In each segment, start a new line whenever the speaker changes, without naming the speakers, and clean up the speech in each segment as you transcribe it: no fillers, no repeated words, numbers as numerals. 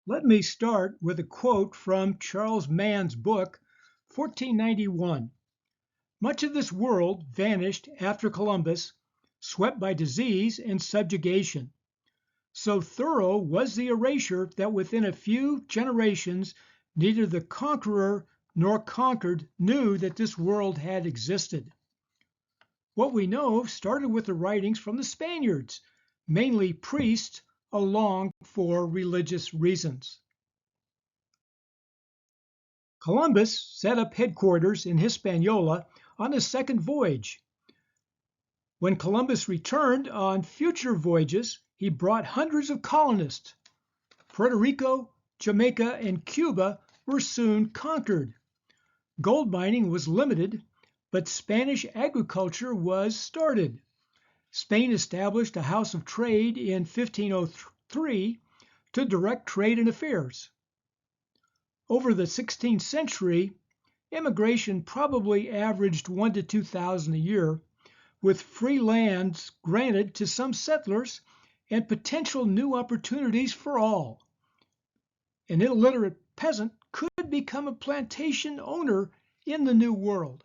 Let me start with a quote from Charles Mann's book, 1491. Much of this world vanished after Columbus, swept by disease and subjugation. So thorough was the erasure that within a few generations neither the conqueror nor conquered knew that this world had existed. What we know started with the writings from the Spaniards, mainly priests, along for religious reasons. Columbus set up headquarters in Hispaniola on his second voyage. When Columbus returned on future voyages, he brought hundreds of colonists. Puerto Rico, Jamaica, and Cuba were soon conquered. Gold mining was limited, but Spanish agriculture was started. Spain established a House of Trade in 1503 to direct trade and affairs. Over the 16th century, immigration probably averaged 1,000 to 2,000 a year, with free lands granted to some settlers and potential new opportunities for all. An illiterate peasant could become a plantation owner in the New World.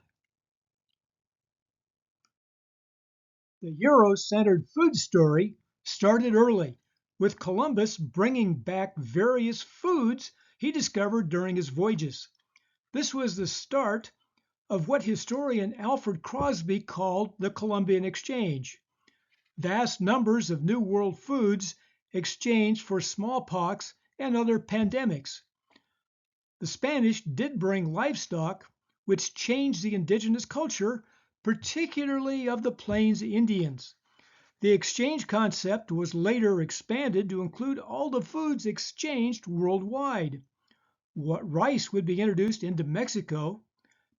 The Euro-centered food story started early, with Columbus bringing back various foods he discovered during his voyages. This was the start of what historian Alfred Crosby called the Columbian Exchange. Vast numbers of New World foods exchanged for smallpox and other pandemics. The Spanish did bring livestock, which changed the indigenous culture, particularly of the Plains Indians. The exchange concept was later expanded to include all the foods exchanged worldwide. Rice would be introduced into Mexico,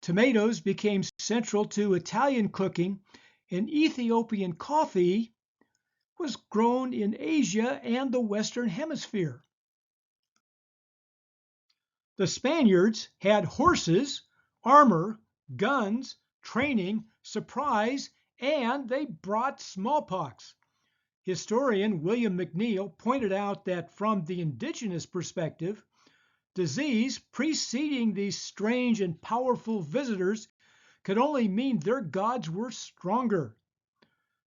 tomatoes became central to Italian cooking, and Ethiopian coffee was grown in Asia and the Western Hemisphere. The Spaniards had horses, armor, guns, training, supplies, and they brought smallpox. Historian William McNeill pointed out that from the indigenous perspective, disease preceding these strange and powerful visitors could only mean their gods were stronger.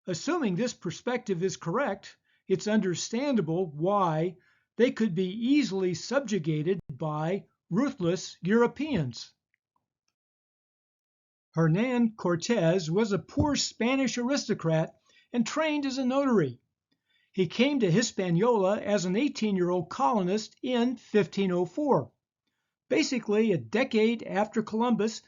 Assuming this perspective is correct, it's understandable why they could be easily subjugated by ruthless Europeans. Hernan Cortez was a poor Spanish aristocrat and trained as a notary. He came to Hispaniola as an 18-year-old colonist in 1504, basically a decade after Columbus,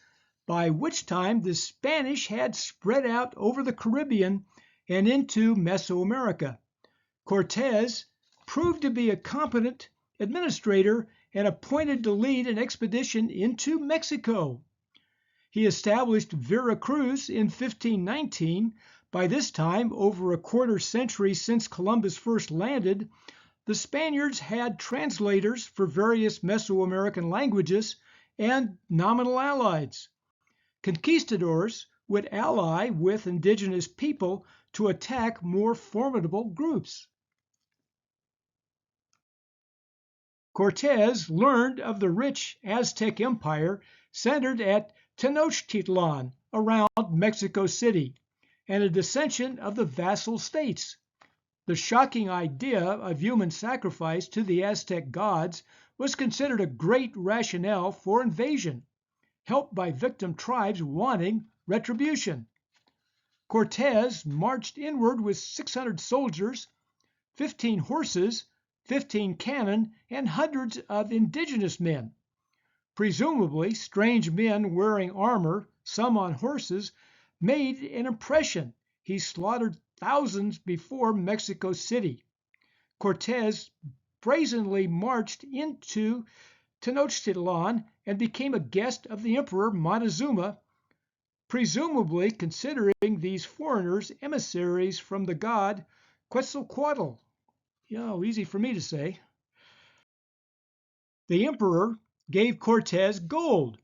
by which time the Spanish had spread out over the Caribbean and into Mesoamerica. Cortez proved to be a competent administrator and appointed to lead an expedition into Mexico. He established Veracruz in 1519. By this time, over a quarter century since Columbus first landed, the Spaniards had translators for various Mesoamerican languages and nominal allies. Conquistadors would ally with indigenous people to attack more formidable groups. Cortez learned of the rich Aztec Empire centered at Tenochtitlan around Mexico City and a dissension of the vassal states. The shocking idea of human sacrifice to the Aztec gods was considered a great rationale for invasion, helped by victim tribes wanting retribution. Cortez marched inward with 600 soldiers, 15 horses, 15 cannon, and hundreds of indigenous men. Presumably, strange men wearing armor, some on horses, made an impression. He slaughtered thousands before Mexico City. Cortez brazenly marched into Tenochtitlan and became a guest of the Emperor Montezuma, presumably considering these foreigners emissaries from the god Quetzalcoatl. Easy for me to say. The emperor gave Cortez gold.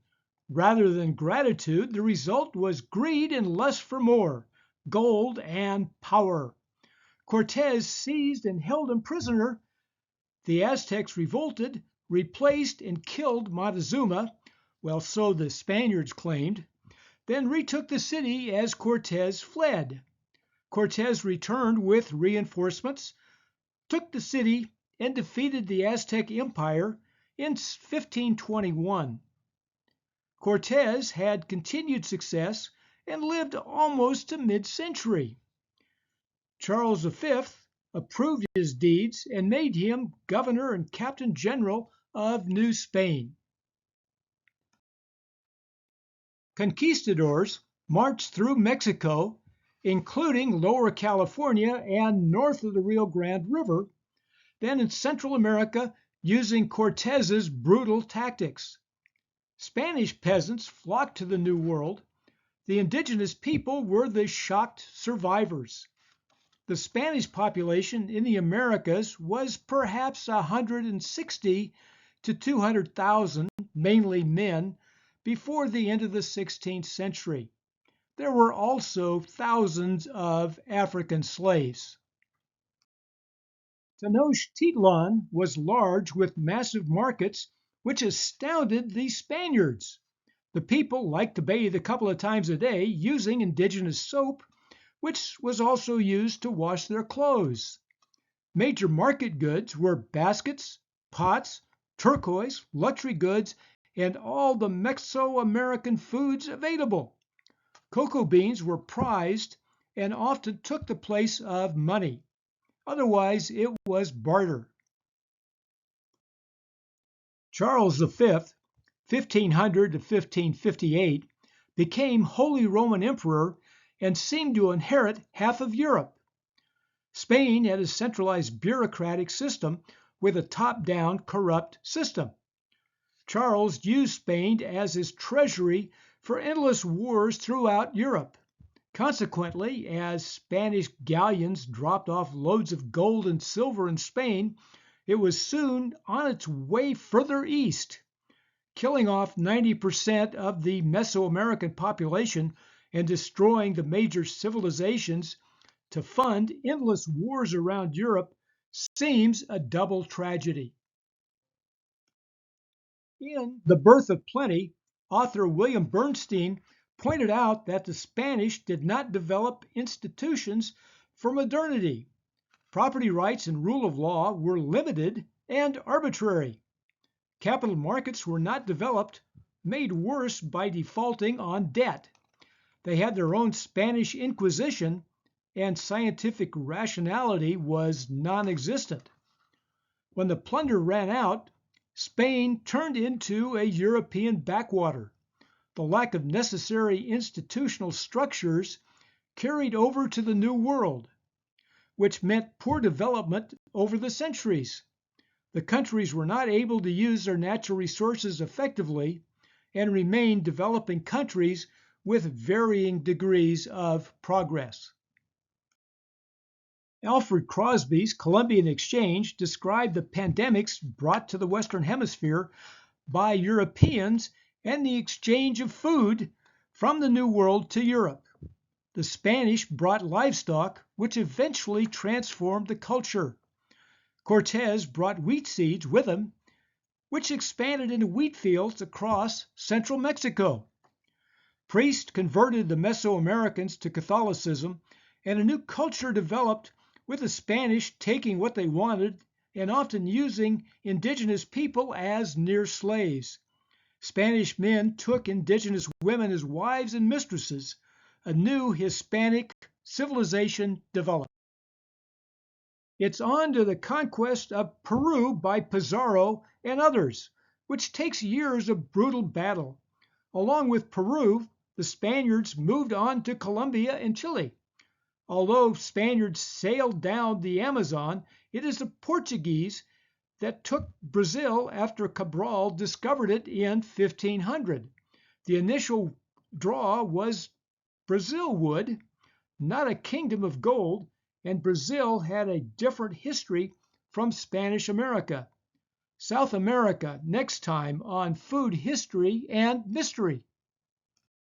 Rather than gratitude, the result was greed and lust for more, gold and power. Cortez seized and held him prisoner The Aztecs revolted, replaced and killed Montezuma, well, so the Spaniards claimed, then retook the city as Cortez fled. Cortez returned with reinforcements, took the city, and defeated the Aztec Empire in 1521. Cortez had continued success and lived almost to mid-century. Charles V approved his deeds and made him governor and captain general of New Spain. Conquistadors marched through Mexico, including Lower California and north of the Rio Grande River, then in Central America using Cortez's brutal tactics. Spanish peasants flocked to the New World. The indigenous people were the shocked survivors. The Spanish population in the Americas was perhaps 160 to 200,000, mainly men, before the end of the 16th century. There were also thousands of African slaves. Tenochtitlan was large with massive markets, which astounded the Spaniards. The people liked to bathe a couple of times a day using indigenous soap, which was also used to wash their clothes. Major market goods were baskets, pots, turquoise, luxury goods, and all the Mesoamerican foods available. Cocoa beans were prized and often took the place of money. Otherwise, it was barter. Charles V, 1500 to 1558, became Holy Roman Emperor and seemed to inherit half of Europe. Spain had a centralized bureaucratic system with a top-down corrupt system. Charles used Spain as his treasury for endless wars throughout Europe. Consequently, as Spanish galleons dropped off loads of gold and silver in Spain, it was soon on its way further east, killing off 90% of the Mesoamerican population and destroying the major civilizations to fund endless wars around Europe seems a double tragedy. In The Birth of Plenty, author William Bernstein pointed out that the Spanish did not develop institutions for modernity. Property rights and rule of law were limited and arbitrary. Capital markets were not developed, made worse by defaulting on debt. They had their own Spanish Inquisition, and scientific rationality was non-existent. When the plunder ran out, Spain turned into a European backwater. The lack of necessary institutional structures carried over to the New World, which meant poor development over the centuries. The countries were not able to use their natural resources effectively and remained developing countries with varying degrees of progress. Alfred Crosby's Columbian Exchange described the pandemics brought to the Western Hemisphere by Europeans and the exchange of food from the New World to Europe. The Spanish brought livestock, which eventually transformed the culture. Cortez brought wheat seeds with him, which expanded into wheat fields across central Mexico. Priests converted the Mesoamericans to Catholicism, and a new culture developed, with the Spanish taking what they wanted and often using indigenous people as near slaves. Spanish men took indigenous women as wives and mistresses. A new Hispanic civilization developed. It's on to the conquest of Peru by Pizarro and others, which takes years of brutal battle. Along with Peru, the Spaniards moved on to Colombia and Chile. Although Spaniards sailed down the Amazon, it is the Portuguese that took Brazil after Cabral discovered it in 1500. The initial draw was Brazil wood, not a kingdom of gold, and Brazil had a different history from Spanish America. South America next time on Food History and Mystery.